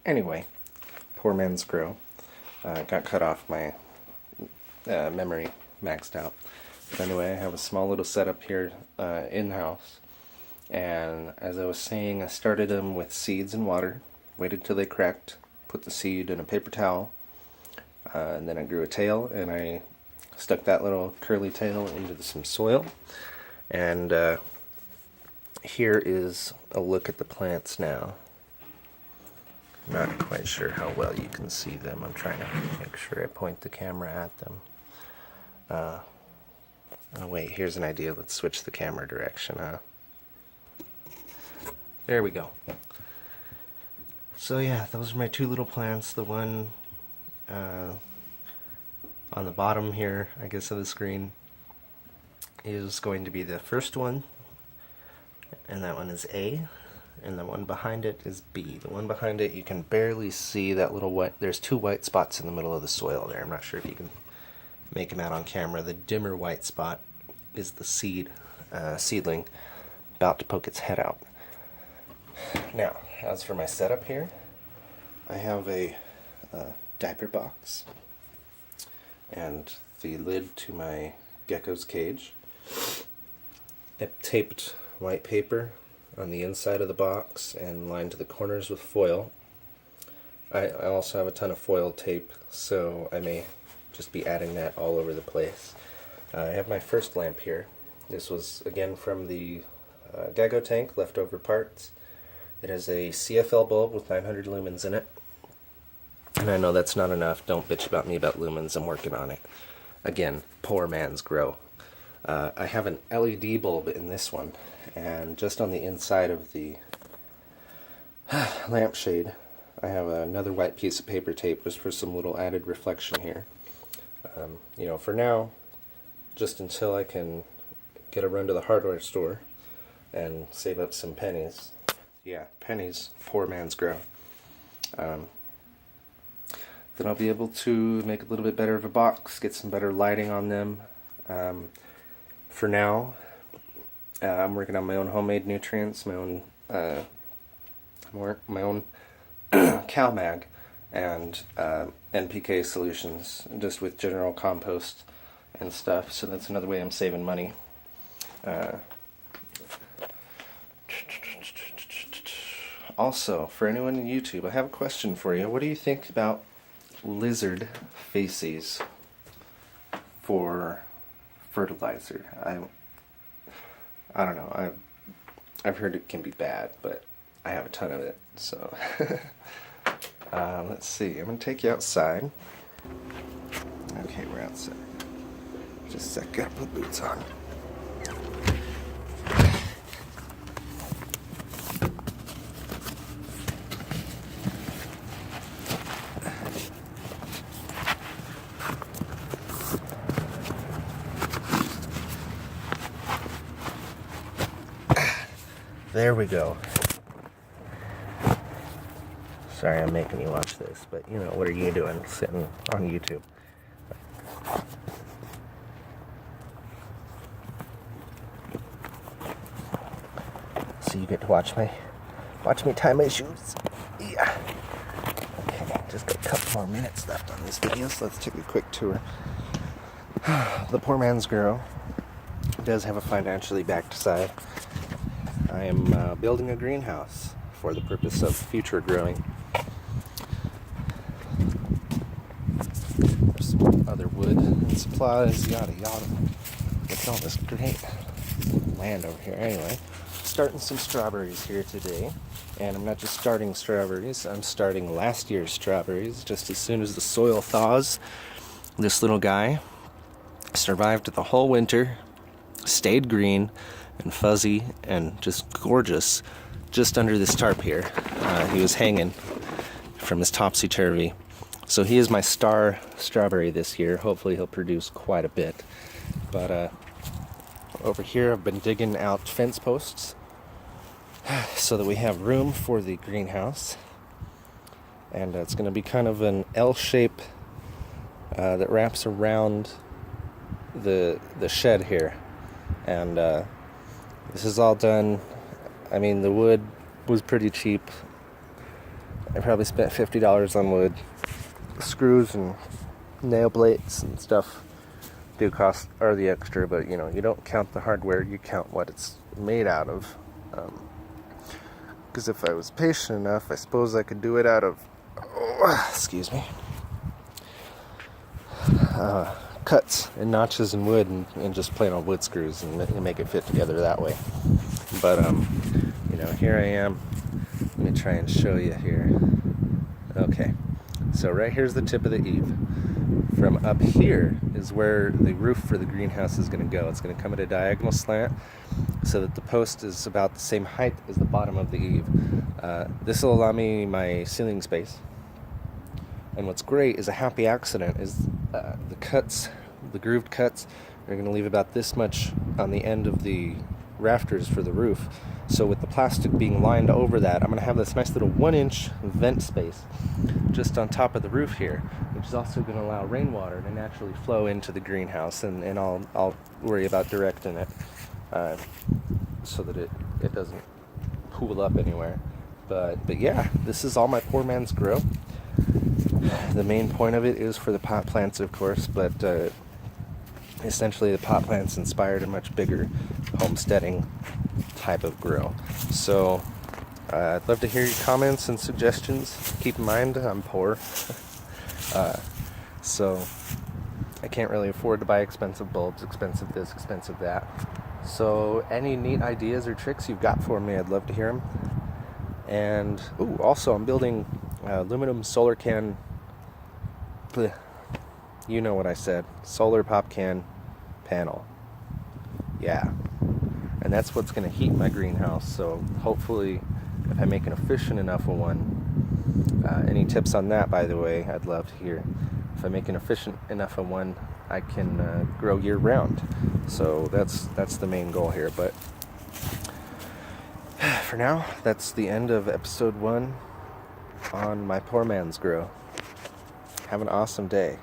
Anyway, Poormans grow. Got cut off, my memory maxed out. But anyway, I have a small little setup here in-house. And as I was saying, I started them with seeds and water, waited till they cracked, put the seed in a paper towel, and then I grew a tail, and I stuck that little curly tail into some soil. And here is a look at the plants now. Not quite sure how well you can see them. I'm trying to make sure I point the camera at them. Oh wait, here's an idea. Let's switch the camera direction. There we go. So yeah, those are my two little plants. The one on the bottom here, I guess, of the screen is going to be the first one, and that one is A, and the one behind it is B. The one behind it, you can barely see that little white, there's two white spots in the middle of the soil there. I'm not sure if you can make them out on camera. The dimmer white spot is the seedling about to poke its head out. Now, as for my setup here, I have a diaper box and the lid to my gecko's cage. I've taped white paper on the inside of the box and lined the corners with foil. I also have a ton of foil tape, so I may just be adding that all over the place. I have my first lamp here. This was again from the Gecko tank, leftover parts. It has a CFL bulb with 900 lumens in it. And I know that's not enough. Don't bitch about me about lumens. I'm working on it. Again, poor man's grow. I have an LED bulb in this one, and just on the inside of the lampshade, I have another white piece of paper tape just for some little added reflection here. You know, for now, just until I can get a run to the hardware store and save up some pennies. Yeah, pennies, poor man's grow. Then I'll be able to make a little bit better of a box, get some better lighting on them. For now, I'm working on my own homemade nutrients, my own cow mag, and NPK solutions, just with general compost and stuff. So that's another way I'm saving money. Also, for anyone on YouTube, I have a question for you. What do you think about lizard feces for fertilizer? I don't know. I've heard it can be bad, but I have a ton of it. So let's see. I'm gonna take you outside. Okay, we're outside. Just a sec. Gotta put boots on. There we go. Sorry I'm making you watch this, but you know, what are you doing sitting on YouTube? So you get to watch me tie my shoes. Yeah. Okay, just got a couple more minutes left on this video, so let's take a quick tour. The poor man's grow does have a financially backed side. I am building a greenhouse for the purpose of future growing. There's some other wood and supplies, yada yada. Look at all this great land over here. Anyway, starting some strawberries here today. And I'm not just starting strawberries, I'm starting last year's strawberries. Just as soon as the soil thaws, this little guy survived the whole winter, stayed green and fuzzy and just gorgeous just under this tarp here. He was hanging from his topsy-turvy. So he is my star strawberry this year. Hopefully he'll produce quite a bit. But over here I've been digging out fence posts so that we have room for the greenhouse. And it's going to be kind of an L shape that wraps around the shed here. And this is all done. I mean, the wood was pretty cheap. I probably spent $50 on wood. Screws and nail plates and stuff do cost, are the extra, but you know, you don't count the hardware, you count what it's made out of. Because if I was patient enough, I suppose I could do it out of, excuse me, cuts and notches in wood, and just plain old wood screws and make it fit together that way. But you know, here I am. Let me try and show you here. Okay, so right here's the tip of the eave. From up here is where the roof for the greenhouse is going to go. It's going to come at a diagonal slant so that the post is about the same height as the bottom of the eave. This will allow me my ceiling space. And what's great is a happy accident is the cuts, the grooved cuts, are going to leave about this much on the end of the rafters for the roof. So with the plastic being lined over that, I'm going to have this nice little 1-inch vent space just on top of the roof here, which is also going to allow rainwater to naturally flow into the greenhouse, and I'll worry about directing it so that it doesn't pool up anywhere. But yeah, this is all my Poormans grow. The main point of it is for the pot plants, of course, but essentially the pot plants inspired a much bigger homesteading type of grow. So I'd love to hear your comments and suggestions. Keep in mind, I'm poor, so I can't really afford to buy expensive bulbs, expensive this, expensive that. So any neat ideas or tricks you've got for me, I'd love to hear them. And also I'm building aluminum solar can, you know what I said, solar pop can panel. Yeah, and that's what's going to heat my greenhouse. So hopefully, if I make an efficient enough of one, any tips on that, by the way, I'd love to hear. If I make an efficient enough of one, I can grow year round. So that's the main goal here. But for now, that's the end of episode 1 on my Poormans grow. Have an awesome day.